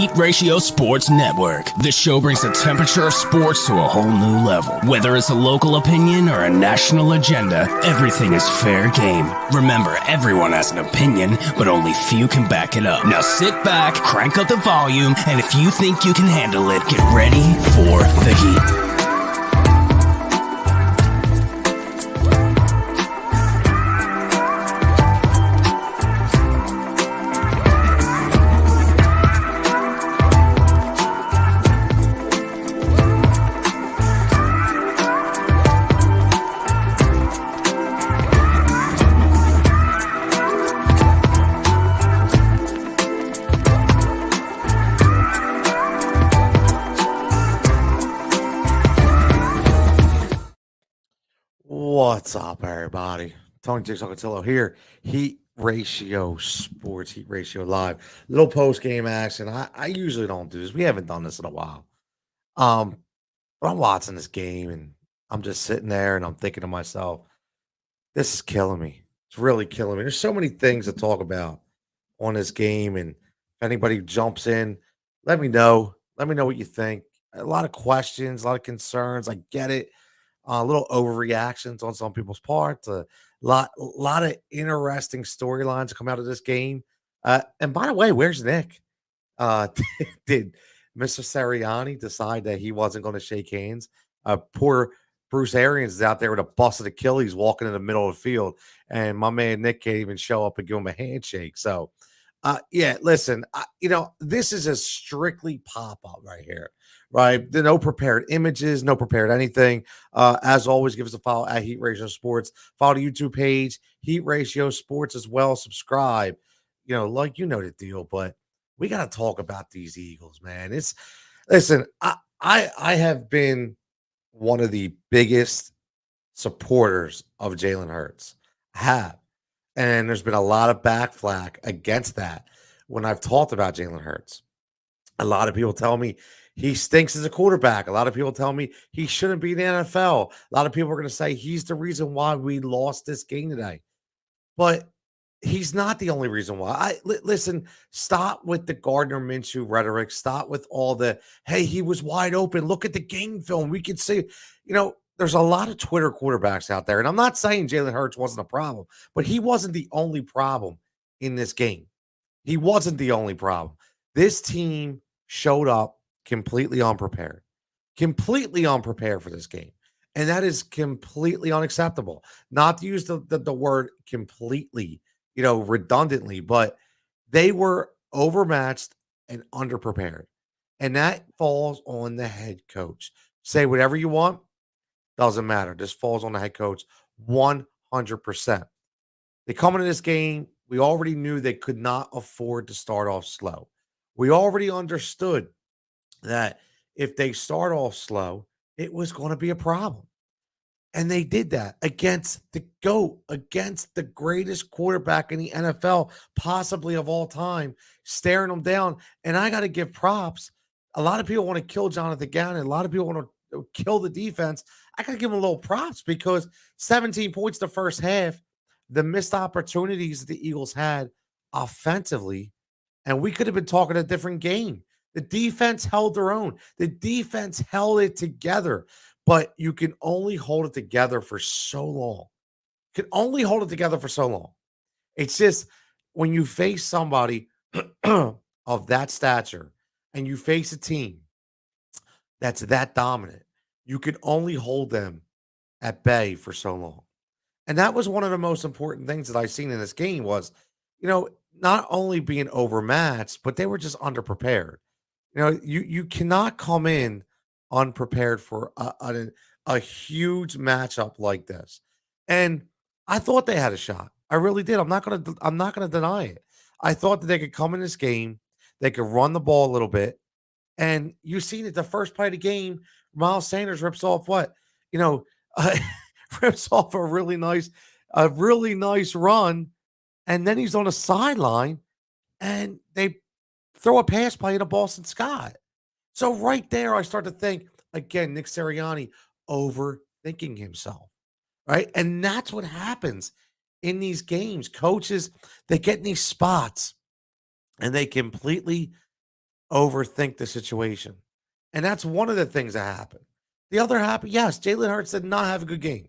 Heat Ratio Sports Network. The show brings the temperature of sports to a whole new level. Whether it's a local opinion or a national agenda, everything is fair game. Remember, everyone has an opinion, but only few can back it up. Now sit back, crank up the volume, and if you think you can handle it, get ready for the heat. What's up, everybody? Tony Jigsaw Cutillo here. Heat Ratio Sports, Heat Ratio Live. Little post-game action. I usually don't do this. We haven't done this in a while. But I'm watching this game, and I'm just sitting there, and I'm thinking to myself, this is killing me. It's really killing me. There's so many things to talk about on this game, and if anybody jumps in, let me know. Let me know what you think. A lot of questions, a lot of concerns. I get it. A little overreactions on some people's parts. A lot of interesting storylines come out of this game. And by the way, where's Nick? Did Mr. Sirianni decide that he wasn't going to shake hands? Poor Bruce Arians is out there with a busted Achilles walking in the middle of the field, and my man Nick can't even show up and give him a handshake. So, yeah, listen, this is a strictly pop-up right here. Right. No prepared images, no prepared anything. As always, give us a follow at Heat Ratio Sports. Follow the YouTube page, Heat Ratio Sports as well. Subscribe. Like the deal, but we got to talk about these Eagles, man. Listen, I have been one of the biggest supporters of Jalen Hurts. I have. And there's been a lot of backflack against that when I've talked about Jalen Hurts. A lot of people tell me he stinks as a quarterback. A lot of people tell me he shouldn't be in the NFL. A lot of people are going to say he's the reason why we lost this game today. But he's not the only reason why. Listen, stop with the Gardner Minshew rhetoric. Stop with all the, hey, he was wide open. Look at the game film. We could see, there's a lot of Twitter quarterbacks out there. And I'm not saying Jalen Hurts wasn't a problem, but he wasn't the only problem in this game. He wasn't the only problem. This team showed up completely unprepared for this game. And that is completely unacceptable. Not to use the word completely, redundantly, but they were overmatched and underprepared. And that falls on the head coach. Say whatever you want, doesn't matter. This falls on the head coach 100%. They come into this game, we already knew they could not afford to start off slow. We already understood that if they start off slow, it was going to be a problem. And they did that against the GOAT, against the greatest quarterback in the NFL, possibly of all time, staring them down. And I got to give props. A lot of people want to kill Jonathan Gannon. A lot of people want to kill the defense. I got to give them a little props because 17 points the first half, the missed opportunities the Eagles had offensively, and we could have been talking a different game. The defense held their own. The defense held it together, but you can only hold it together for so long. You can only hold it together for so long. It's just when you face somebody of that stature and you face a team that's that dominant, you can only hold them at bay for so long. And that was one of the most important things that I've seen in this game was, not only being overmatched, but they were just underprepared. You cannot come in unprepared for a huge matchup like this. And I thought they had a shot. I really did. I'm not gonna deny it. I thought that they could come in this game, they could run the ball a little bit, and you've seen it. The first play of the game, Miles Sanders rips off what rips off a really nice run, and then he's on the sideline, and they throw a pass play to Boston Scott. So right there, I start to think, again, Nick Sirianni overthinking himself, right? And that's what happens in these games. Coaches, they get in these spots, and they completely overthink the situation. And that's one of the things that happened. The other happened, yes, Jalen Hurts did not have a good game.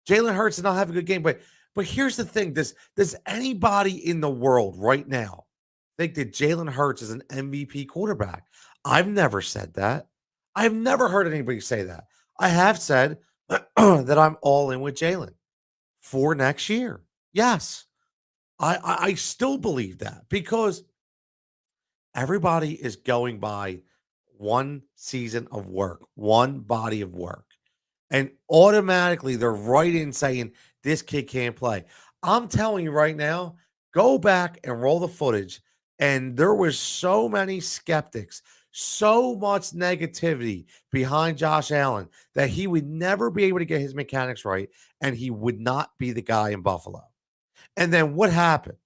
Jalen Hurts did not have a good game, but here's the thing: does anybody in the world right now think that Jalen Hurts is an MVP quarterback? I've never said that. I've never heard anybody say that. I have said that I'm all in with Jalen for next year. Yes, I still believe that because everybody is going by one season of work, one body of work. And automatically they're right in saying this kid can't play. I'm telling you right now, go back and roll the footage. And there was so many skeptics, so much negativity behind Josh Allen that he would never be able to get his mechanics right, and he would not be the guy in Buffalo. And then what happened?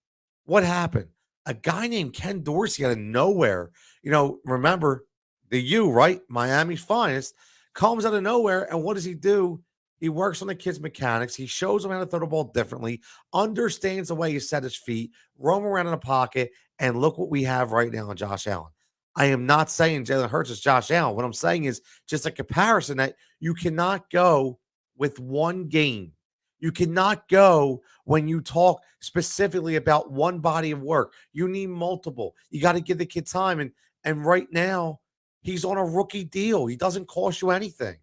What happened? A guy named Ken Dorsey out of nowhere, remember the U, right? Miami's finest, comes out of nowhere. And what does he do? He works on the kid's mechanics. He shows him how to throw the ball differently, understands the way he set his feet, roam around in the pocket. And look what we have right now on Josh Allen. I am not saying Jalen Hurts is Josh Allen. What I'm saying is just a comparison that you cannot go with one game. You cannot go when you talk specifically about one body of work. You need multiple. You got to give the kid time. And right now, he's on a rookie deal. He doesn't cost you anything,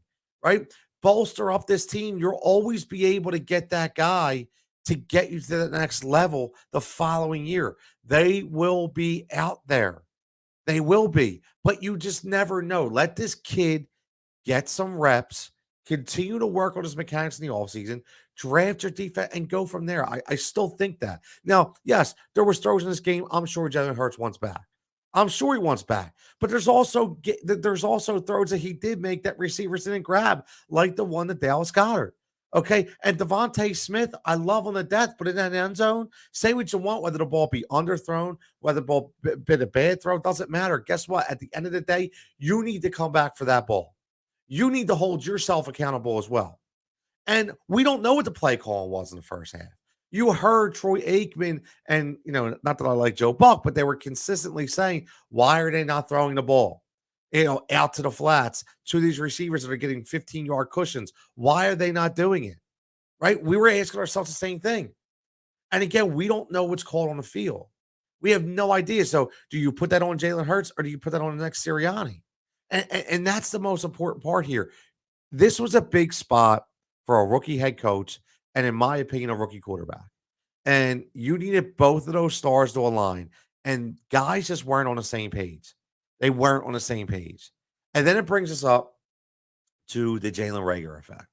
right? Bolster up this team. You'll always be able to get that guy to get you to the next level the following year. They will be out there. They will be, but you just never know. Let this kid get some reps, continue to work on his mechanics in the offseason, draft your defense, and go from there. I still think that. Now, yes, there was throws in this game. I'm sure Jalen Hurts wants back. I'm sure he wants back. But there's also throws that he did make that receivers didn't grab, like the one that Dallas Goedert. Okay. And Devontae Smith, I love on the death, but in that end zone, say what you want, whether the ball be underthrown, whether the ball been a bad throw, doesn't matter. Guess what? At the end of the day, you need to come back for that ball. You need to hold yourself accountable as well. And we don't know what the play call was in the first half. You heard Troy Aikman and, not that I like Joe Buck, but they were consistently saying, why are they not throwing the ball, out to the flats to these receivers that are getting 15-yard cushions? Why are they not doing it? Right? We were asking ourselves the same thing. And again, we don't know what's called on the field. We have no idea. So do you put that on Jalen Hurts or do you put that on the next Sirianni? And that's the most important part here. This was a big spot for a rookie head coach and, in my opinion, a rookie quarterback. And you needed both of those stars to align. And guys just weren't on the same page. They weren't on the same page. And then it brings us up to the Jalen Reagar effect,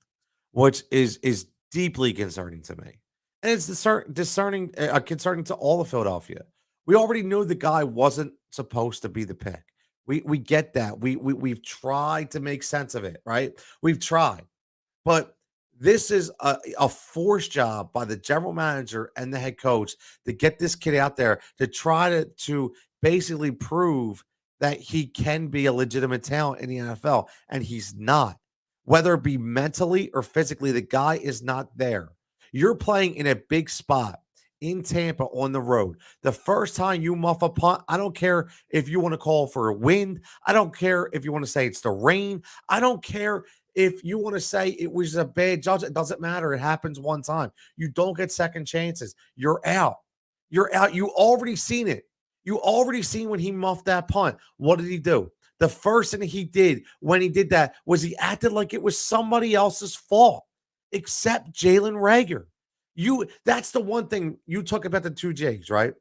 which is deeply concerning to me. And it's concerning to all of Philadelphia. We already knew the guy wasn't supposed to be the pick. We get that. We've tried to make sense of it, right? We've tried. But this is a forced job by the general manager and the head coach to get this kid out there to try to basically prove that he can be a legitimate talent in the NFL. And he's not. Whether it be mentally or physically, the guy is not there. You're playing in a big spot in Tampa on the road. The first time you muff a punt, I don't care if you want to call for a wind. I don't care if you want to say it's the rain. I don't care if you want to say it was a bad judge. It doesn't matter. It happens one time. You don't get second chances. You're out. You're out. You already seen it. You already seen when he muffed that punt. What did he do? The first thing he did when he did that was he acted like it was somebody else's fault, except Jalen Reagar. That's the one thing you talk about the two J's, right?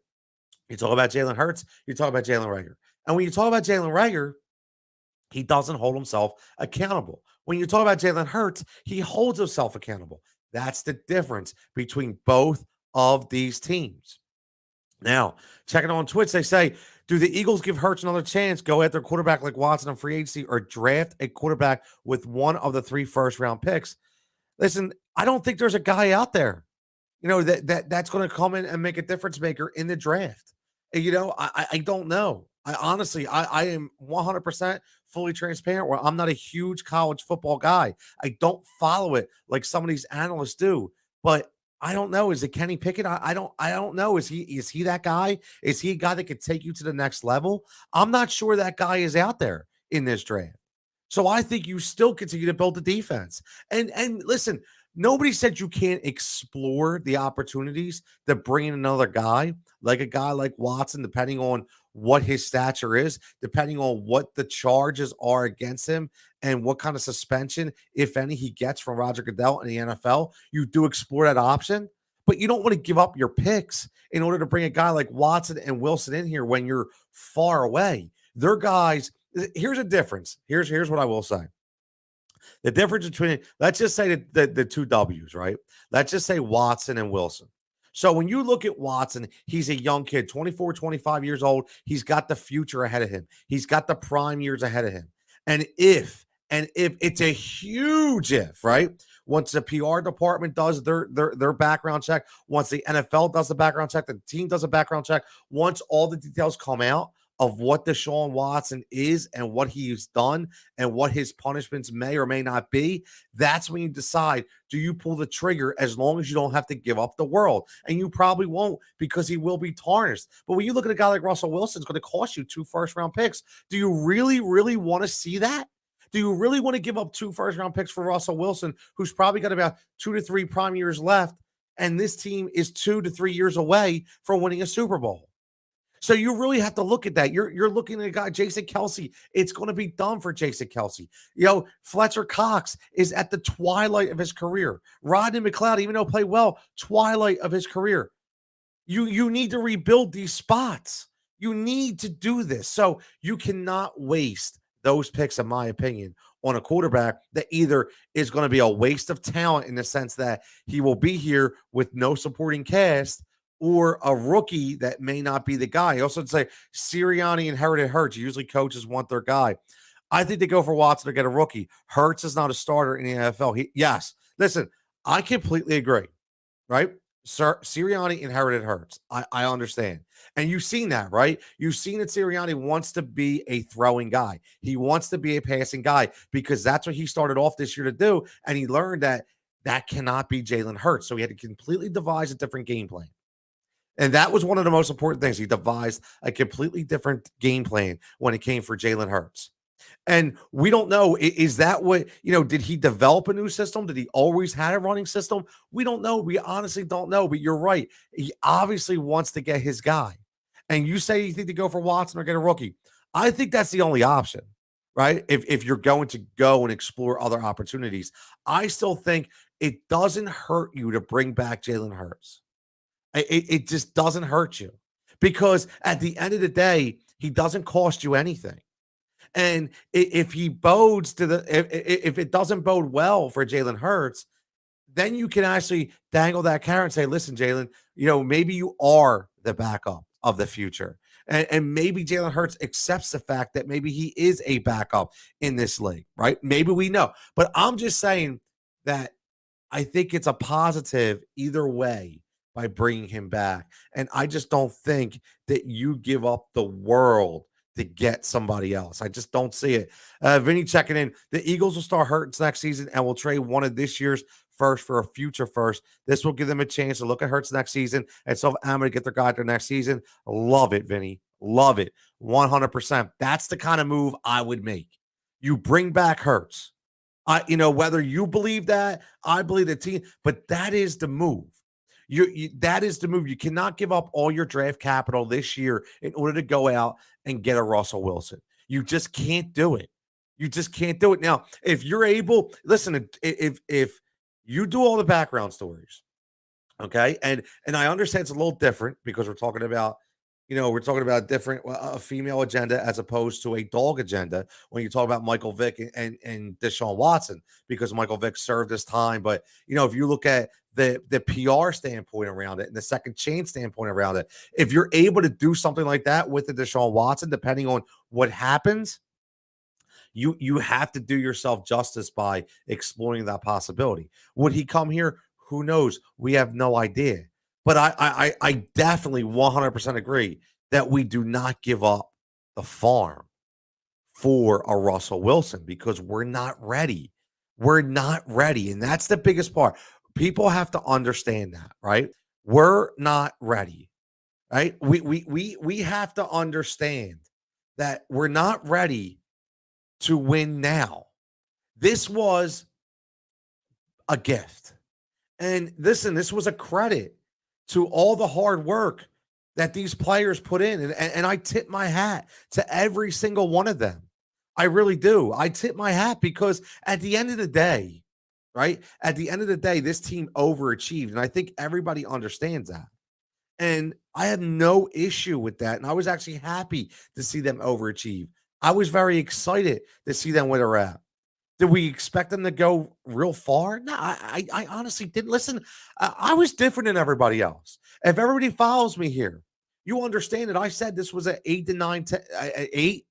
You talk about Jalen Hurts, you talk about Jalen Reagar. And when you talk about Jalen Reagar, he doesn't hold himself accountable. When you talk about Jalen Hurts, he holds himself accountable. That's the difference between both of these teams. Now, checking on Twitch, they say, do the Eagles give Hurts another chance, go after a quarterback like Watson on free agency, or draft a quarterback with one of the 3 first-round picks? Listen, I don't think there's a guy out there, that's going to come in and make a difference maker in the draft. I don't know. I am 100% fully transparent where I'm not a huge college football guy. I don't follow it like some of these analysts do. But I don't know. Is it Kenny Pickett? I don't know. Is he that guy? Is he a guy that could take you to the next level? I'm not sure that guy is out there in this draft. So I think you still continue to build the defense. And listen, nobody said you can't explore the opportunities to bring in another guy, like a guy like Watson, depending on what his stature is, depending on what the charges are against him and what kind of suspension, if any, he gets from Roger Goodell in the NFL. You do explore that option, but you don't want to give up your picks in order to bring a guy like Watson and Wilson in here when you're far away. They're guys. Here's a difference. Here's what I will say. The difference between, let's just say the two W's, right? Let's just say Watson and Wilson. So when you look at Watson, he's a young kid, 24, 25 years old. He's got the future ahead of him. He's got the prime years ahead of him. And if it's a huge if, right? Once the PR department does their background check, once the NFL does the background check, the team does a background check, once all the details come out of what Deshaun Watson is and what he's done and what his punishments may or may not be, that's when you decide, do you pull the trigger as long as you don't have to give up the world? And you probably won't, because he will be tarnished. But when you look at a guy like Russell Wilson, it's going to cost you 2 first-round picks. Do you really, really want to see that? Do you really want to give up 2 first-round picks for Russell Wilson, who's probably got about 2 to 3 prime years left, and this team is 2 to 3 years away from winning a Super Bowl? So you really have to look at that. You're looking at a guy, Jason Kelce. It's going to be done for Jason Kelce. Fletcher Cox is at the twilight of his career. Rodney McLeod, even though played well, twilight of his career. You need to rebuild these spots. You need to do this. So you cannot waste those picks, in my opinion, on a quarterback that either is going to be a waste of talent in the sense that he will be here with no supporting cast, or a rookie that may not be the guy. I also would say Sirianni inherited Hurts. Usually coaches want their guy. I think they go for Watson to get a rookie. Hurts is not a starter in the NFL. Yes. Listen, I completely agree, right? Sir, Sirianni inherited Hurts. I understand. And you've seen that, right? You've seen that Sirianni wants to be a throwing guy. He wants to be a passing guy because that's what he started off this year to do. And he learned that cannot be Jalen Hurts. So he had to completely devise a different game plan. And that was one of the most important things. He devised a completely different game plan when it came for Jalen Hurts. And we don't know, is that what, did he develop a new system? Did he always had a running system? We don't know. We honestly don't know. But you're right. He obviously wants to get his guy. And you say you think to go for Watson or get a rookie. I think that's the only option, right? If you're going to go and explore other opportunities, I still think it doesn't hurt you to bring back Jalen Hurts. It just doesn't hurt you, because at the end of the day, he doesn't cost you anything. And if he bodes if it doesn't bode well for Jalen Hurts, then you can actually dangle that carrot and say, listen, Jalen, maybe you are the backup of the future. And maybe Jalen Hurts accepts the fact that maybe he is a backup in this league, right? Maybe we know. But I'm just saying that I think it's a positive either way by bringing him back. And I just don't think that you give up the world to get somebody else. I just don't see it. Vinny checking in. The Eagles will start Hurts next season and will trade one of this year's first for a future first. This will give them a chance to look at Hurts next season and so I'm going to get their guy there next season. Love it, Vinny. Love it. 100%. That's the kind of move I would make. You bring back Hurts. Whether you believe that, I believe the team, but that is the move. That is the move. You cannot give up all your draft capital this year in order to go out and get a Russell Wilson. You just can't do it. You just can't do it. Now, if you're able, listen, if you do all the background stories, okay, and I understand it's a little different because we're talking about different a female agenda as opposed to a dog agenda when you talk about Michael Vick and Deshaun Watson, because Michael Vick served his time. But if you look at the PR standpoint around it and the second chance standpoint around it, if you're able to do something like that with the Deshaun Watson, depending on what happens, you have to do yourself justice by exploring that possibility. Would he come here? Who knows? We have no idea. But I definitely 100% agree that we do not give up the farm for a Russell Wilson because we're not ready. We're not ready. And that's the biggest part. People have to understand that, right? We're not ready, right? We have to understand that we're not ready to win now. This was a gift. And listen, this was a credit to all the hard work that these players put in. And I tip my hat to every single one of them. I really do. I tip my hat because at the end of the day, right? At the end of the day, this team overachieved. And I think everybody understands that. And I had no issue with that. And I was actually happy to see them overachieve. I was very excited to see them where they're at. Did we expect them to go real far? No, I honestly didn't. Listen, I was different than everybody else. If everybody follows me here, you understand that I said this was an 8,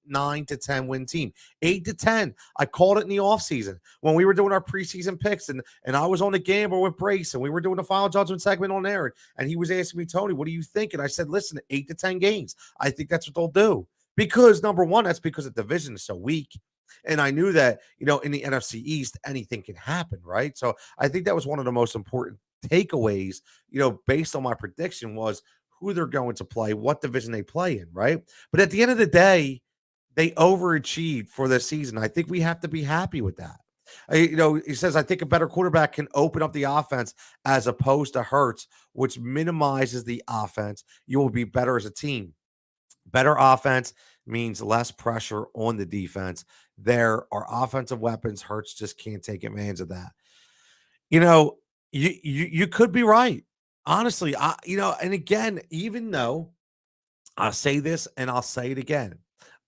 9 to 10 win team. 8 to 10. I called it in the offseason when we were doing our preseason picks, and I was on the gamble with Brace, and we were doing the final judgment segment on there, and he was asking me, Tony, what do you think? And I said, listen, 8 to 10 games. I think that's what they'll do. Because number one, that's because the division is so weak. And I knew that, in the NFC East, anything can happen, right? So I think that was one of the most important takeaways, based on my prediction was who they're going to play, what division they play in, right? But at the end of the day, they overachieved for this season. I think we have to be happy with that. He says, I think a better quarterback can open up the offense as opposed to Hurts, which minimizes the offense. You will be better as a team. Better offense means less pressure on the defense. There are offensive weapons. Hurts just can't take advantage of that. You know, you could be right. Honestly, and again, even though I'll say this and I'll say it again.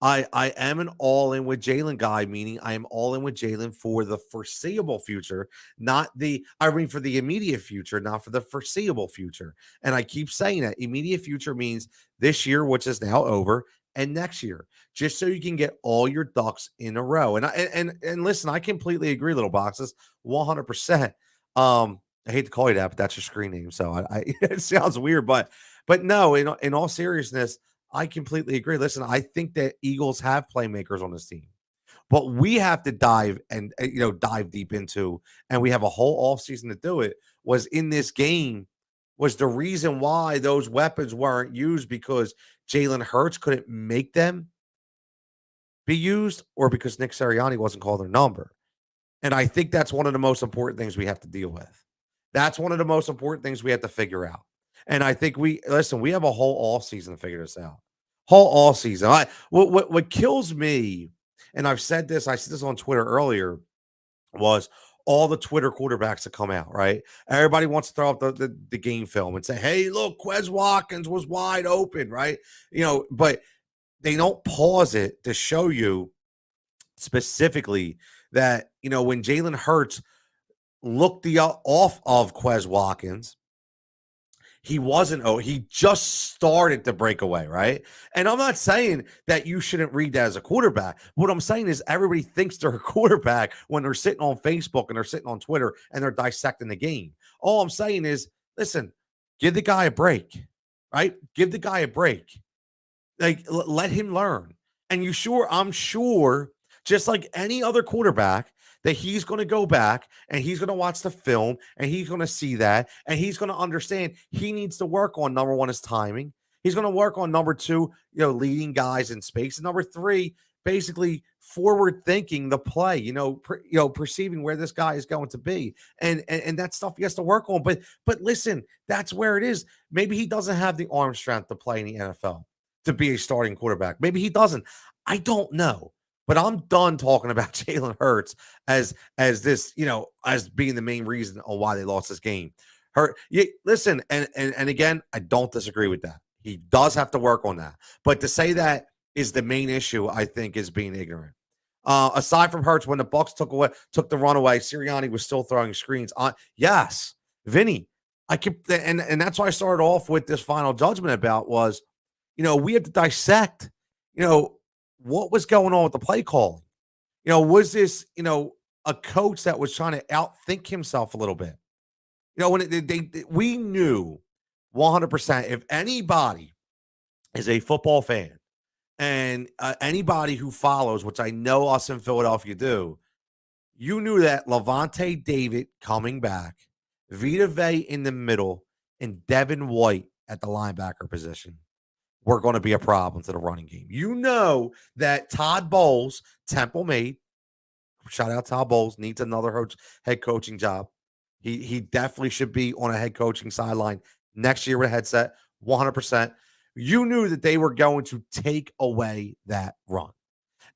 I am an all in with Jaylen guy, meaning I am all in with Jaylen for the foreseeable future, for the immediate future, not for the foreseeable future. And I keep saying that immediate future means this year, which is now over, and next year, just so you can get all your ducks in a row. And listen, I completely agree, little boxes, 100%. I hate to call you that, but that's your screen name. So it sounds weird, but no, in all seriousness, I completely agree. Listen, I think that Eagles have playmakers on this team, but we have to dive deep into, and we have a whole offseason to do it. Was in this game was the reason why those weapons weren't used because Jalen Hurts couldn't make them be used, or because Nick Sirianni wasn't called their number. And I think that's one of the most important things we have to deal with. That's one of the most important things we have to figure out. And I think we have a whole all season to figure this out. Whole all season. What kills me, and I said this on Twitter earlier, was all the Twitter quarterbacks that come out, right? Everybody wants to throw up the game film and say, hey, look, Quez Watkins was wide open, right? But they don't pause it to show you specifically that, when Jalen Hurts looked off of Quez Watkins, he just started to break away, right? And I'm not saying that you shouldn't read that as a quarterback. What I'm saying is everybody thinks they're a quarterback when they're sitting on Facebook and they're sitting on Twitter and they're dissecting the game. All I'm saying is, listen, give the guy a break, right? Give the guy a break. Like, let him learn. And I'm sure, just like any other quarterback, that he's going to go back and he's going to watch the film and he's going to see that and he's going to understand he needs to work on, number one, his timing. He's going to work on, number two, leading guys in space. And number three, basically forward thinking the play, perceiving where this guy is going to be. And that stuff he has to work on. But listen, that's where it is. Maybe he doesn't have the arm strength to play in the NFL, to be a starting quarterback. Maybe he doesn't. I don't know. But I'm done talking about Jalen Hurts as this, as being the main reason on why they lost this game. Listen, and again, I don't disagree with that. He does have to work on that. But to say that is the main issue, I think, is being ignorant. Aside from Hurts, when the Bucs took the run away, Sirianni was still throwing screens on. Yes, Vinny. And that's why I started off with this final judgment about was, we have to dissect, what was going on with the play calling. Was this, a coach that was trying to outthink himself a little bit? When we knew 100%, if anybody is a football fan and anybody who follows, which I know us in Philadelphia do, you knew that Levante David coming back Vita Vea in the middle, and Devin White at the linebacker position were going to be a problem to the running game. You know that Todd Bowles, Temple made, shout out Todd Bowles, needs another head coaching job. He definitely should be on a head coaching sideline next year with a headset, 100%. You knew that they were going to take away that run.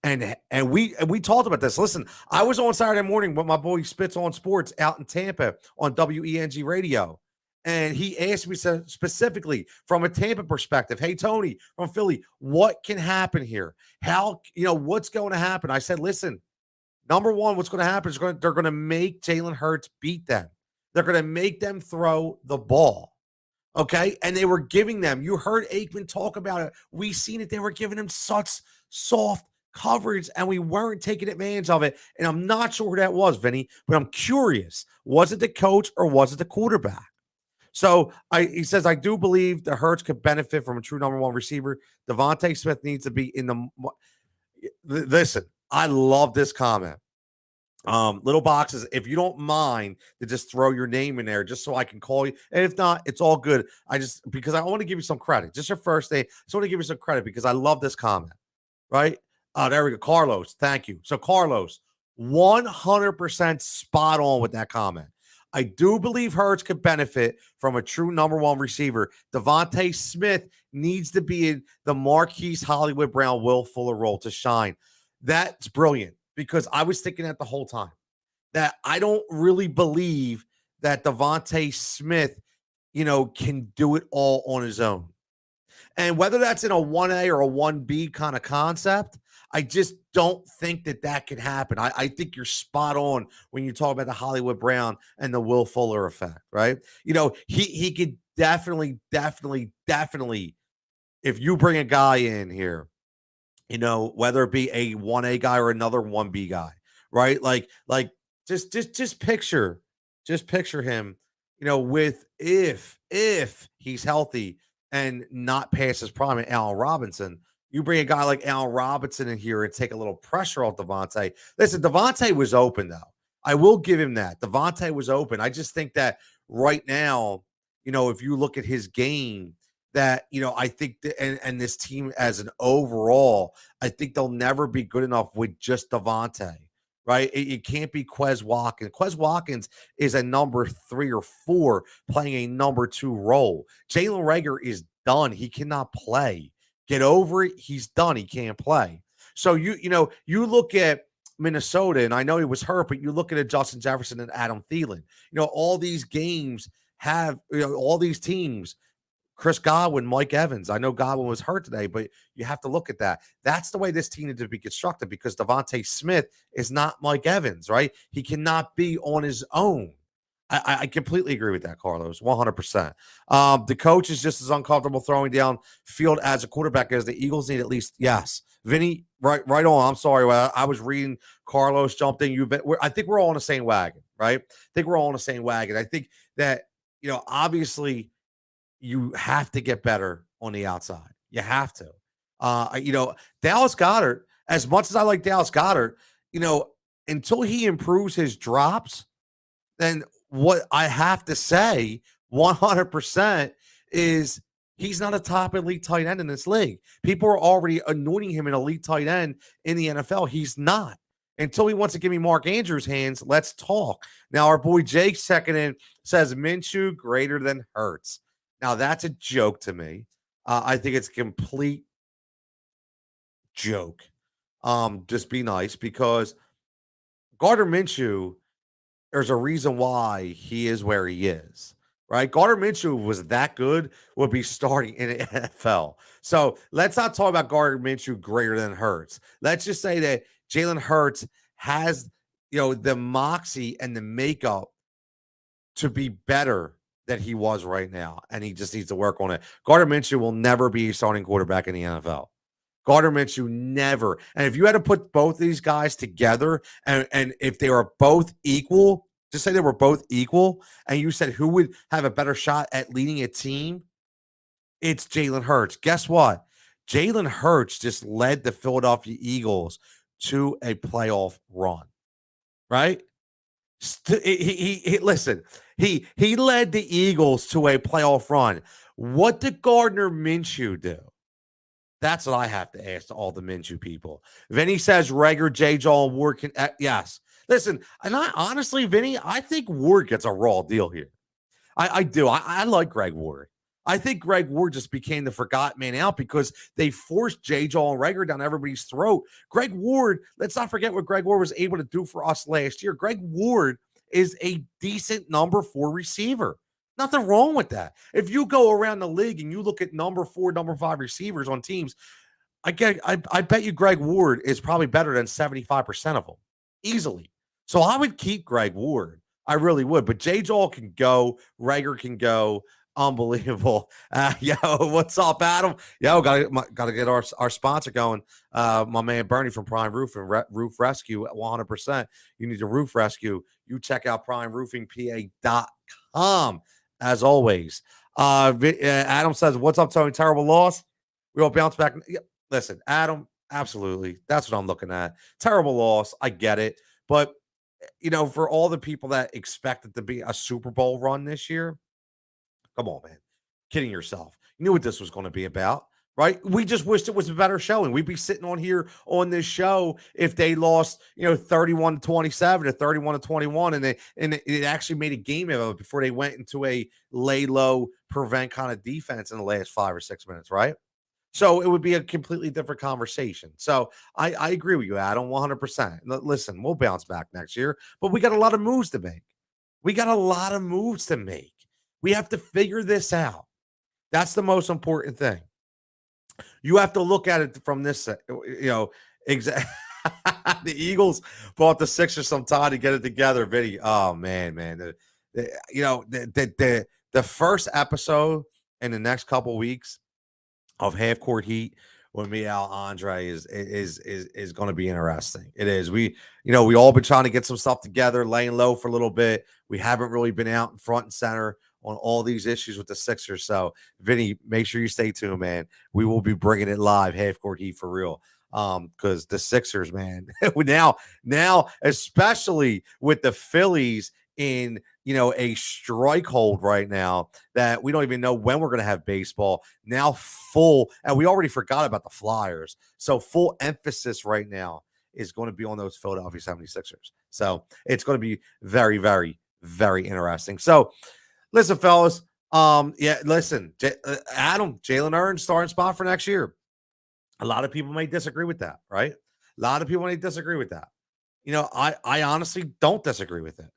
And we talked about this. Listen, I was on Saturday morning with my boy Spitz on Sports out in Tampa on WENG radio. And he asked me specifically from a Tampa perspective, hey, Tony from Philly, what can happen here? How, what's going to happen? I said, listen, number one, what's going to happen is they're going to make Jalen Hurts beat them. They're going to make them throw the ball. Okay. And they were giving them, you heard Aikman talk about it. We seen it. They were giving them such soft coverage and we weren't taking advantage of it. And I'm not sure who that was, Vinny, but I'm curious. Was it the coach or was it the quarterback? So he says, I do believe the Hurts could benefit from a true number one receiver. Devontae Smith needs to be in the. Listen, I love this comment. Little boxes, if you don't mind to just throw your name in there just so I can call you. And if not, it's all good. Because I want to give you some credit. Just your first name. I just want to give you some credit because I love this comment. Right? There we go. Carlos. Thank you. So Carlos, 100% spot on with that comment. I do believe Hurts could benefit from a true number one receiver. Devontae Smith needs to be in the Marquise Hollywood Brown Will Fuller role to shine. That's brilliant because I was thinking that the whole time that I don't really believe that Devontae Smith, can do it all on his own. And whether that's in a 1A or a 1B kind of concept, I just don't think that can happen. I think you're spot on when you talk about the Hollywood Brown and the Will Fuller effect, right? He could definitely, if you bring a guy in here, whether it be a 1A guy or another 1B guy, right? Like just picture him, with if he's healthy and not past his prime at Allen Robinson. You bring a guy like Allen Robinson in here and take a little pressure off Devontae. Listen, Devontae was open, though. I will give him that. Devontae was open. I just think that right now, if you look at his game, that, I think that, and this team as an overall, I think they'll never be good enough with just Devontae, right? It can't be Quez Watkins. Quez Watkins is a number 3 or 4 playing a number 2 role. Jaylen Reagar is done. He cannot play. Get over it. He's done. He can't play. So you look at Minnesota, and I know he was hurt, but you look at Justin Jefferson and Adam Thielen. All these games have, all these teams, Chris Godwin, Mike Evans. I know Godwin was hurt today, but you have to look at that. That's the way this team needs to be constructed because Devontae Smith is not Mike Evans, right? He cannot be on his own. I completely agree with that, Carlos, 100%. The coach is just as uncomfortable throwing down field as a quarterback as the Eagles need at least. Yes. Vinny, right on. I'm sorry. I was reading Carlos jumped in. I think we're all in the same wagon, right? I think we're all in the same wagon. I think that, obviously you have to get better on the outside. You have to. Dallas Goedert, as much as I like Dallas Goedert, until he improves his drops, then what I have to say 100% is he's not a top elite tight end in this league. People are already anointing him an elite tight end in the NFL. He's not. Until he wants to give me Mark Andrews' hands, let's talk. Now, our boy Jake second in says Minshew greater than Hurts. Now, that's a joke to me. I think it's a complete joke. Just be nice because Gardner Minshew, there's a reason why he is where he is, right? Gardner Minshew was that good, would be starting in the NFL. So let's not talk about Gardner Minshew greater than Hurts. Let's just say that Jalen Hurts has, the moxie and the makeup to be better than he was right now, and he just needs to work on it. Gardner Minshew will never be a starting quarterback in the NFL. Gardner Minshew never. And if you had to put both these guys together and if they were both equal, just say they were both equal, and you said who would have a better shot at leading a team, it's Jalen Hurts. Guess what? Jalen Hurts just led the Philadelphia Eagles to a playoff run, right? Listen, He led the Eagles to a playoff run. What did Gardner Minshew do? That's what I have to ask to all the Minshew people. Vinny says Reagar, J. Joel, and Ward can. Yes. Listen, and I honestly, Vinny, I think Ward gets a raw deal here. I do. I like Greg Ward. I think Greg Ward just became the forgotten man out because they forced J. Joel and Reagar down everybody's throat. Greg Ward, let's not forget what Greg Ward was able to do for us last year. Greg Ward is a decent number 4 receiver. Nothing wrong with that. If you go around the league and you look at number 4, number 5 receivers on teams, I bet you Greg Ward is probably better than 75% of them easily. So I would keep Greg Ward. I really would. But J. Joel can go. Reagar can go. Unbelievable. Yo, what's up, Adam? Yo, gotta get our sponsor going. My man Bernie from Prime Roof and Roof Rescue at 100%. You need a roof rescue. You check out primeroofingpa.com as always. Adam says, what's up, Tony? Terrible loss. We all bounce back. Yeah, listen, Adam, absolutely. That's what I'm looking at. Terrible loss. I get it. But, for all the people that expect it to be a Super Bowl run this year, come on, man. Kidding yourself. You knew what this was going to be about, right? We just wished it was a better showing. We'd be sitting on here on this show if they lost, 31-27 or 31-21, and it actually made a game of it before they went into a lay low, prevent kind of defense in the last 5 or 6 minutes, right? So it would be a completely different conversation. So I agree with you, Adam, 100%. Listen, we'll bounce back next year, but we got a lot of moves to make. We have to figure this out. That's the most important thing. You have to look at it from this, exactly. The Eagles bought the Sixers some time to get it together. Vinny, oh man, the first episode in the next couple weeks of Half Court Heat with me, Al Andre, is going to be interesting. It is. We all been trying to get some stuff together, laying low for a little bit. We haven't really been out in front and center on all these issues with the Sixers. So, Vinny, make sure you stay tuned, man. We will be bringing it live, Half Court Heat for real. Because the Sixers, man, now, especially with the Phillies in a strike hold right now that we don't even know when we're going to have baseball now and we already forgot about the Flyers. So full emphasis right now is going to be on those Philadelphia 76ers. So it's going to be very, very, very interesting. So listen, fellas, Adam, Jaylen Hurts starting spot for next year. A lot of people may disagree with that, right? A lot of people may disagree with that. I honestly don't disagree with it.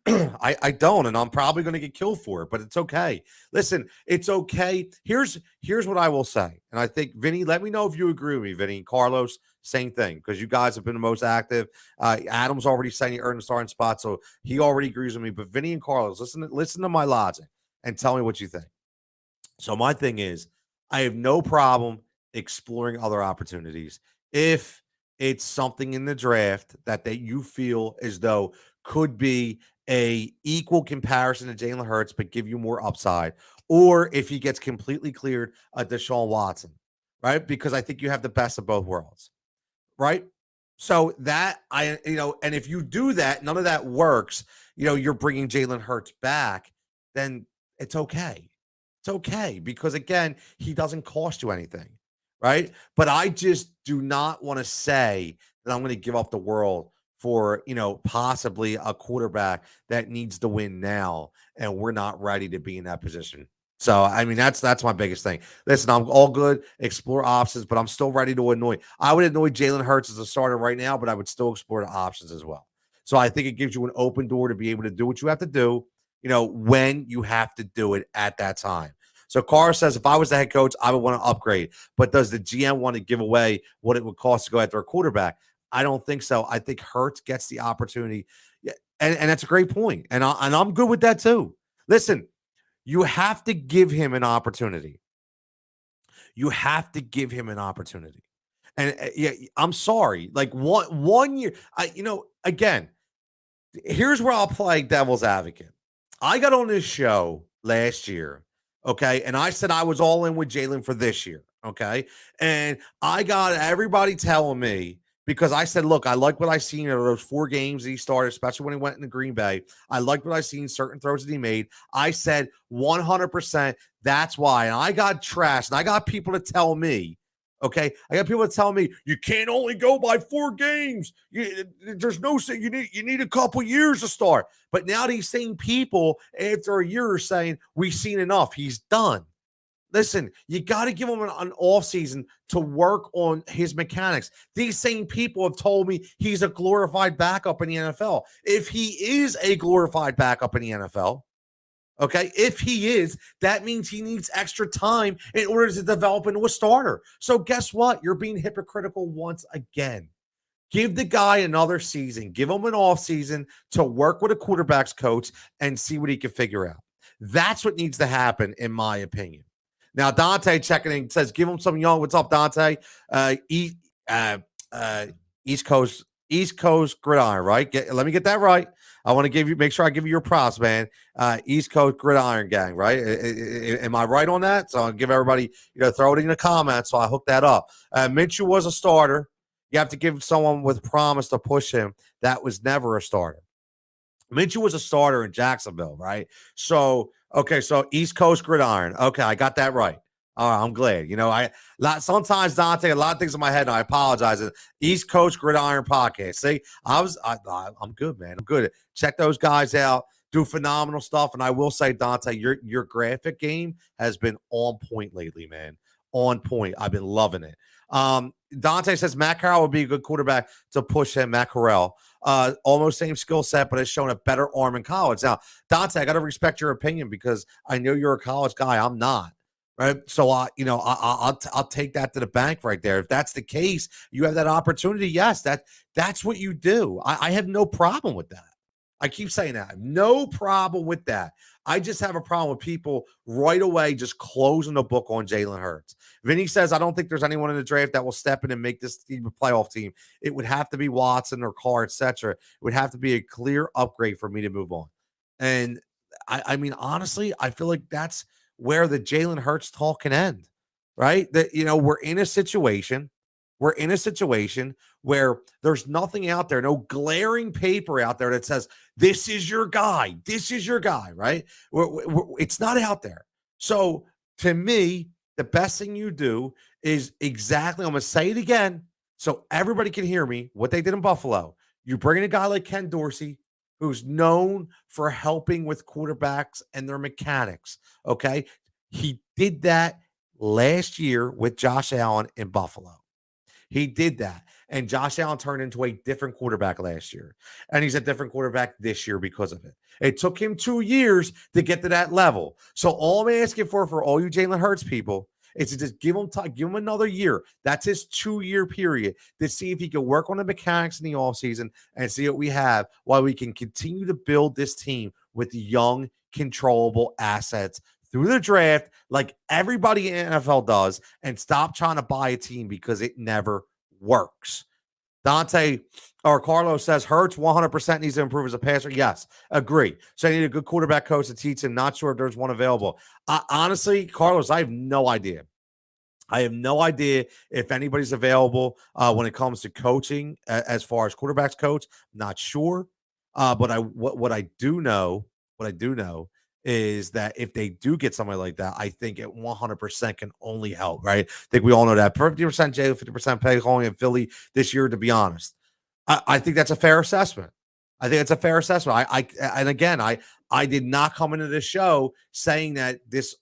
I don't, and I'm probably going to get killed for it, but it's okay. Listen, it's okay. Here's what I will say, and I think, Vinny, let me know if you agree with me, Vinny. Carlos, same thing, because you guys have been the most active. Adam's already saying he earned a starting spot, so he already agrees with me. But Vinny and Carlos, listen to my logic and tell me what you think. So my thing is, I have no problem exploring other opportunities if it's something in the draft that you feel as though could be a equal comparison to Jalen Hurts, but give you more upside, or if he gets completely cleared, Deshaun Watson, right? Because I think you have the best of both worlds, right? So that and if you do that, none of that works. You're bringing Jalen Hurts back, then it's okay. It's okay because again, he doesn't cost you anything, right? But I just do not want to say that I'm going to give up the world for, possibly a quarterback that needs to win now, and we're not ready to be in that position. So, I mean, that's my biggest thing. Listen, I'm all good, explore options, but I'm still ready to annoy. I would annoy Jalen Hurts as a starter right now, but I would still explore the options as well. So I think it gives you an open door to be able to do what you have to do, when you have to do it at that time. So Carr says, if I was the head coach, I would want to upgrade. But does the GM want to give away what it would cost to go after a quarterback? I don't think so. I think Hurts gets the opportunity. Yeah, and that's a great point. And I'm good with that too. Listen, you have to give him an opportunity. You have to give him an opportunity. And yeah, I'm sorry. Like one year, again, here's where I'll play devil's advocate. I got on this show last year, okay, and I said I was all in with Jaylen for this year, okay, and I got everybody telling me because I said, look, I like what I seen in those 4 games that he started, especially when he went into Green Bay. I like what I seen, certain throws that he made. I said 100% that's why. And I got trashed, and I got people to tell me, okay, I got people to tell me you can't only go by 4 games. There's no you need a couple years to start. But now these same people after a year are saying we've seen enough. He's done. Listen, you got to give him an off season to work on his mechanics. These same people have told me he's a glorified backup in the NFL. If he is a glorified backup in the NFL, okay, if he is, that means he needs extra time in order to develop into a starter. So guess what? You're being hypocritical once again. Give the guy another season. Give him an off season to work with a quarterback's coach and see what he can figure out. That's what needs to happen, in my opinion. Now, Dante checking in says, give him some young. What's up, Dante? East Coast gridiron, right? Let me get that right. I want to make sure I give you your props, man. East Coast gridiron gang, right? Am I right on that? So I'll give everybody, throw it in the comments. So I hook that up. Minshew was a starter. You have to give someone with promise to push him. That was never a starter. Minshew was a starter in Jacksonville, right? So, okay, so East Coast gridiron. Okay, I got that right. All right, I'm glad. Sometimes, Dante, a lot of things in my head, and I apologize. East Coast Gridiron Podcast. See, I'm good, man. I'm good. Check those guys out. Do phenomenal stuff. And I will say, Dante, your graphic game has been on point lately, man. On point. I've been loving it. Dante says Matt Corral would be a good quarterback to push him. Matt Corral. Almost same skill set, but has shown a better arm in college. Now, Dante, I got to respect your opinion because I know you're a college guy. I'm not. Right. So, I'll take that to the bank right there. If that's the case, you have that opportunity. Yes, that's what you do. I have no problem with that. I keep saying that. No problem with that. I just have a problem with people right away just closing the book on Jalen Hurts. Vinny says, I don't think there's anyone in the draft that will step in and make this team a playoff team. It would have to be Watson or Carr, etc. It would have to be a clear upgrade for me to move on. And I mean, honestly, I feel like that's where the Jalen Hurts talk can end, right? That, we're in a situation where there's nothing out there, no glaring paper out there that says, this is your guy. This is your guy, right? It's not out there. So to me, the best thing you do is exactly, I'm going to say it again so everybody can hear me, what they did in Buffalo. You bring in a guy like Ken Dorsey, who's known for helping with quarterbacks and their mechanics, okay? He did that last year with Josh Allen in Buffalo. He did that. And Josh Allen turned into a different quarterback last year. And he's a different quarterback this year because of it. It took him 2 years to get to that level. So all I'm asking for all you Jalen Hurts people, is to just give him time, give him another year. That's his 2-year period to see if he can work on the mechanics in the offseason and see what we have while we can continue to build this team with young, controllable assets through the draft like everybody in NFL does, and stop trying to buy a team because it never works. Dante or Carlos says Hurts 100% needs to improve as a passer. Yes, agree. So I need a good quarterback coach to teach him. Not sure if there's one available. Honestly, Carlos, I have no idea. I have no idea if anybody's available when it comes to coaching as far as quarterbacks coach. Not sure. But what I do know is that if they do get somebody like that, I think it 100% can only help, right? I think we all know that 50% Jalen, 50% pay calling in Philly this year, to be honest. I think that's a fair assessment. I did not come into this show saying that this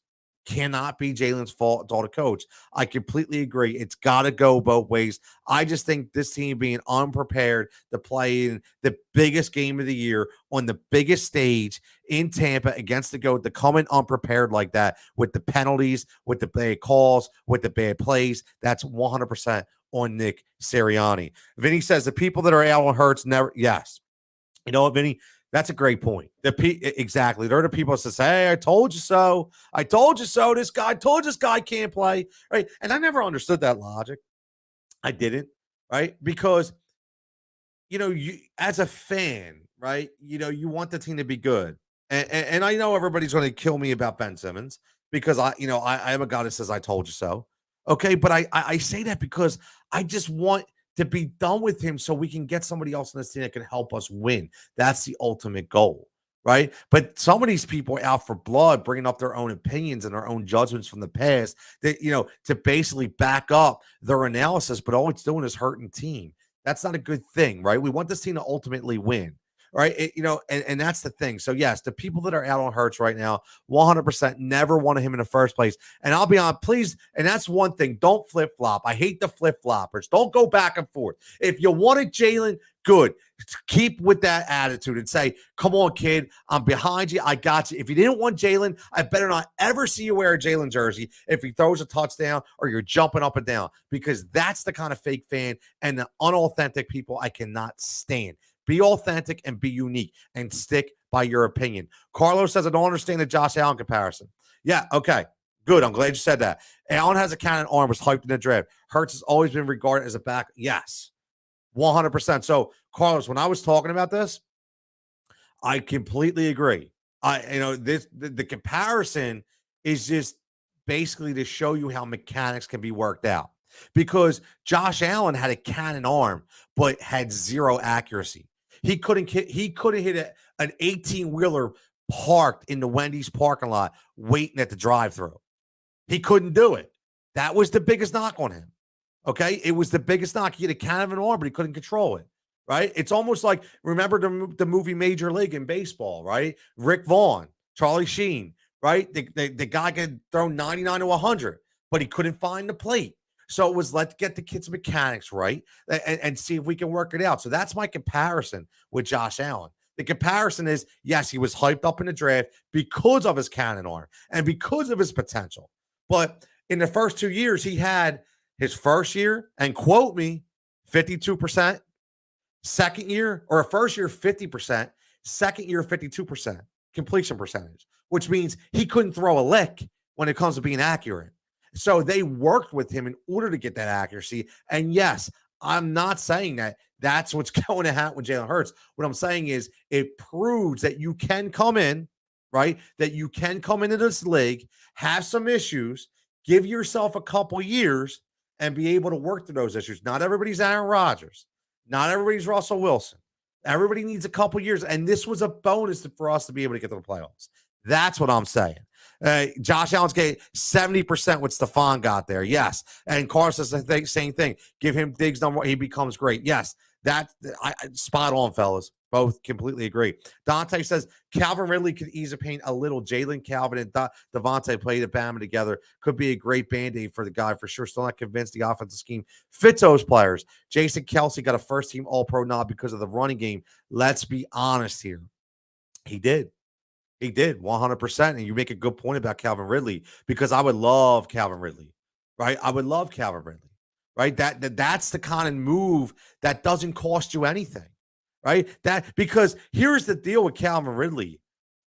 cannot be Jalen's fault. It's all the coach. I completely agree. It's got to go both ways. I just think this team being unprepared to play in the biggest game of the year on the biggest stage in Tampa against the GOAT, to come in unprepared like that with the penalties, with the bad calls, with the bad plays, that's 100% on Nick Sirianni. Vinny says the people that are out on Hurts never. Yes. You know what, Vinny? That's a great point. Exactly. They're the people that say, hey, I told you so. I told you so. This guy can't play. Right. And I never understood that logic. I didn't. Right. Because, you as a fan, right, you want the team to be good. And I know everybody's going to kill me about Ben Simmons because I am a guy that says I told you so. Okay. But I say that because I just want to be done with him so we can get somebody else in this team that can help us win. That's the ultimate goal, right? But some of these people are out for blood, bringing up their own opinions and their own judgments from the past that, to basically back up their analysis, but all it's doing is hurting team. That's not a good thing, right? We want this team to ultimately win. Right. And that's the thing. So, yes, the people that are out on Hurts right now, 100% never wanted him in the first place. And I'll be honest, please. And that's one thing. Don't flip flop. I hate the flip floppers. Don't go back and forth. If you wanted Jaylen, good. Keep with that attitude and say, come on, kid, I'm behind you. I got you. If you didn't want Jaylen, I better not ever see you wear a Jaylen jersey if he throws a touchdown or you're jumping up and down, because that's the kind of fake fan and the unauthentic people I cannot stand. Be authentic and be unique and stick by your opinion. Carlos says, I don't understand the Josh Allen comparison. Yeah, okay, good. I'm glad you said that. Allen has a cannon arm, was hyped in the draft. Hurts has always been regarded as a back. Yes, 100%. So, Carlos, when I was talking about this, I completely agree. The comparison is just basically to show you how mechanics can be worked out. Because Josh Allen had a cannon arm, but had zero accuracy. He couldn't hit an 18-wheeler parked in the Wendy's parking lot waiting at the drive-thru. He couldn't do it. That was the biggest knock on him. Okay? It was the biggest knock. He had a cannon of an arm, but he couldn't control it. Right? It's almost like, remember the movie Major League in baseball, right? Rick Vaughn, Charlie Sheen, right? The guy could throw 99 to 100, but he couldn't find the plate. So it was, let's get the kids' mechanics right and see if we can work it out. So that's my comparison with Josh Allen. The comparison is, yes, he was hyped up in the draft because of his cannon arm and because of his potential. But in the first 2 years, he had his first year, and quote me, 52%. Second year, or first year, 50%. Second year, 52% completion percentage, which means he couldn't throw a lick when it comes to being accurate. So they worked with him in order to get that accuracy. And yes, I'm not saying that that's what's going to happen with Jalen Hurts. What I'm saying is it proves that you can come in, right? That you can come into this league, have some issues, give yourself a couple years, and be able to work through those issues. Not everybody's Aaron Rodgers. Not everybody's Russell Wilson. Everybody needs a couple years. And this was a bonus for us to be able to get to the playoffs. That's what I'm saying. Josh Allen's getting 70% what Stephon got there. Yes. And Carr says the same thing. Give him Diggs number one. He becomes great. Yes. Spot on, fellas. Both completely agree. Dante says Calvin Ridley could ease the pain a little. Jaylen, Calvin, and Devontae played at Bama together. Could be a great Band-Aid for the guy for sure. Still not convinced the offensive scheme fits those players. Jason Kelsey got a first-team All-Pro nod because of the running game. Let's be honest here. He did. He did 100%. And you make a good point about Calvin Ridley, because I would love Calvin Ridley, right? I would love Calvin Ridley, right? That's the kind of move that doesn't cost you anything, right? Because here's the deal with Calvin Ridley.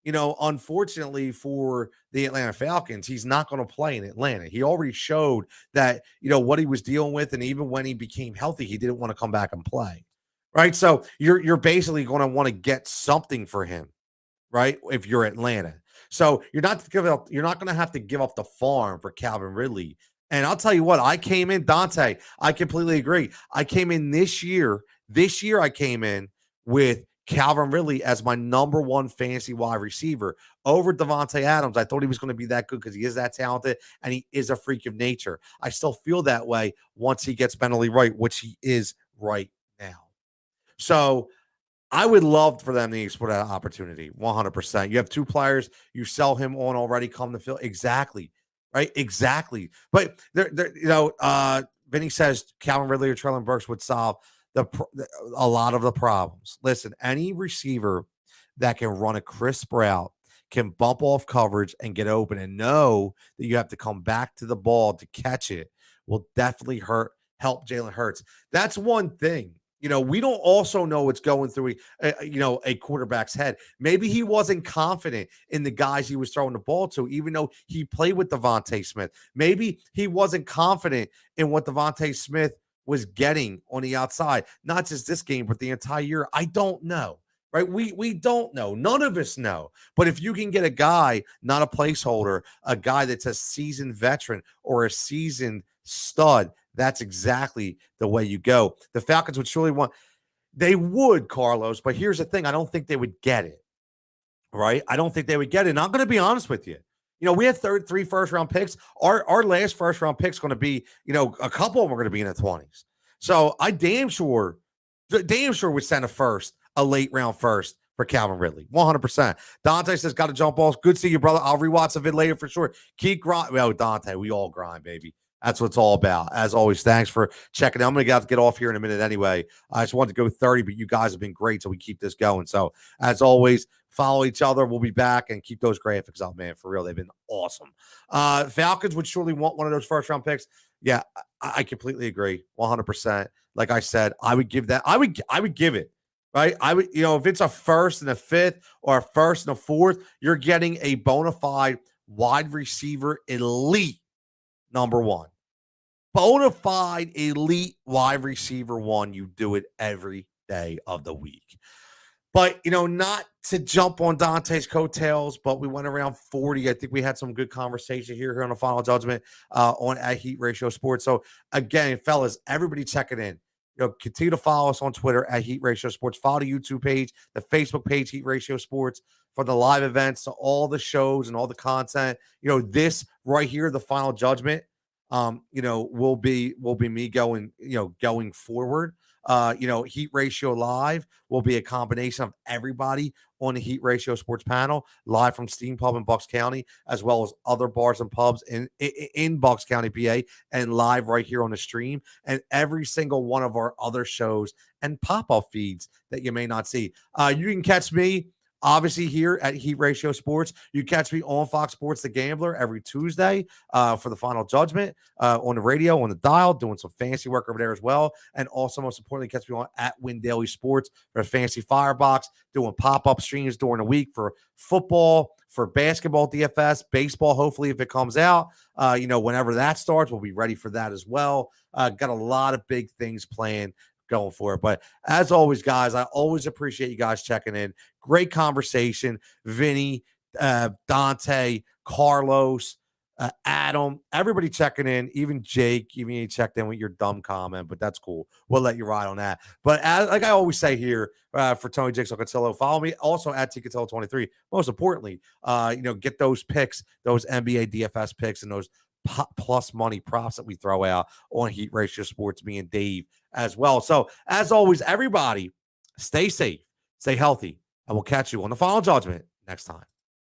Unfortunately for the Atlanta Falcons, he's not going to play in Atlanta. He already showed that, what he was dealing with. And even when he became healthy, he didn't want to come back and play, right? So you're basically going to want to get something for him, right? If you're Atlanta. So you're not going to have to give up the farm for Calvin Ridley. And I'll tell you what, I came in, Dante, I completely agree. I came in this year I came in with Calvin Ridley as my number one fantasy wide receiver over Devontae Adams. I thought he was going to be that good because he is that talented and he is a freak of nature. I still feel that way once he gets mentally right, which he is right now. So I would love for them to explore that opportunity 100%. You have two players, you sell him on already, come to field. Exactly. Right? Exactly. But Vinny says Calvin Ridley or Treylon Burks would solve a lot of the problems. Listen, any receiver that can run a crisp route, can bump off coverage and get open and know that you have to come back to the ball to catch it will definitely help Jalen Hurts. That's one thing. We don't also know what's going through a quarterback's head. Maybe he wasn't confident in the guys he was throwing the ball to, even though he played with Devontae Smith. Maybe he wasn't confident in what Devontae Smith was getting on the outside, not just this game, but the entire year. I don't know, right? We don't know. None of us know. But if you can get a guy, not a placeholder, a guy that's a seasoned veteran or a seasoned stud, That's exactly the way you go. The Falcons would surely want, they would, Carlos, but here's the thing. I don't think they would get it, right? I don't think they would get it. And I'm going to be honest with you. We had three first-round picks. Our last first-round pick's going to be, a couple of them are going to be in the 20s. So I damn sure would send a late-round first for Calvin Ridley. 100%. Dante says, got to jump balls. Good to see you, brother. I'll rewatch the vid later for sure. Keep grinding. Well, Dante, we all grind, baby. That's what it's all about. As always, thanks for checking out. I'm going to get off here in a minute anyway. I just wanted to go 30, but you guys have been great, so we keep this going. So, as always, follow each other. We'll be back and keep those graphics up, man. For real, they've been awesome. Falcons would surely want one of those first-round picks. Yeah, I completely agree. 100%. Like I said, I would give that. I would give it. Right. I would, if it's a first and a fifth or a first and a fourth, you're getting a bona fide wide receiver elite number one. Bona fide elite wide receiver one. You do it every day of the week. But, not to jump on Dante's coattails, but we went around 40. I think we had some good conversation here on the Final Judgment on at Heat Ratio Sports. So, again, fellas, everybody checking in. Continue to follow us on Twitter at Heat Ratio Sports. Follow the YouTube page, the Facebook page, Heat Ratio Sports, for the live events, to all the shows and all the content. This right here, the Final Judgment, will be me going forward. Heat Ratio Live will be a combination of everybody on the Heat Ratio Sports panel, live from Steam Pub in Bucks County, as well as other bars and pubs in Bucks County, PA, and live right here on the stream, and every single one of our other shows and pop-up feeds that you may not see. You can catch me obviously here at Heat Ratio Sports. You catch me on Fox Sports The Gambler every Tuesday for the Final Judgment on the radio, on the dial, doing some fancy work over there as well. And also, most importantly, catch me on at Win Daily Sports for a fancy firebox, doing pop-up streams during the week for football, for basketball DFS, baseball, hopefully, if it comes out. Whenever that starts, we'll be ready for that as well. Got a lot of big things planned going for it. But as always, guys, I always appreciate you guys checking in. Great conversation. Vinny, Dante, Carlos, Adam, everybody checking in, even Jake, even you checked in with your dumb comment, but that's cool. We'll let you ride on that. But like I always say here, for Tony Jigsaw Cutillo, follow me also at TCutillo23. Most importantly, get those picks, those NBA DFS picks, and those plus money props that we throw out on Heat Ratio Sports, me and Dave as well. So as always, everybody, stay safe, stay healthy, and we'll catch you on the Final Judgment next time.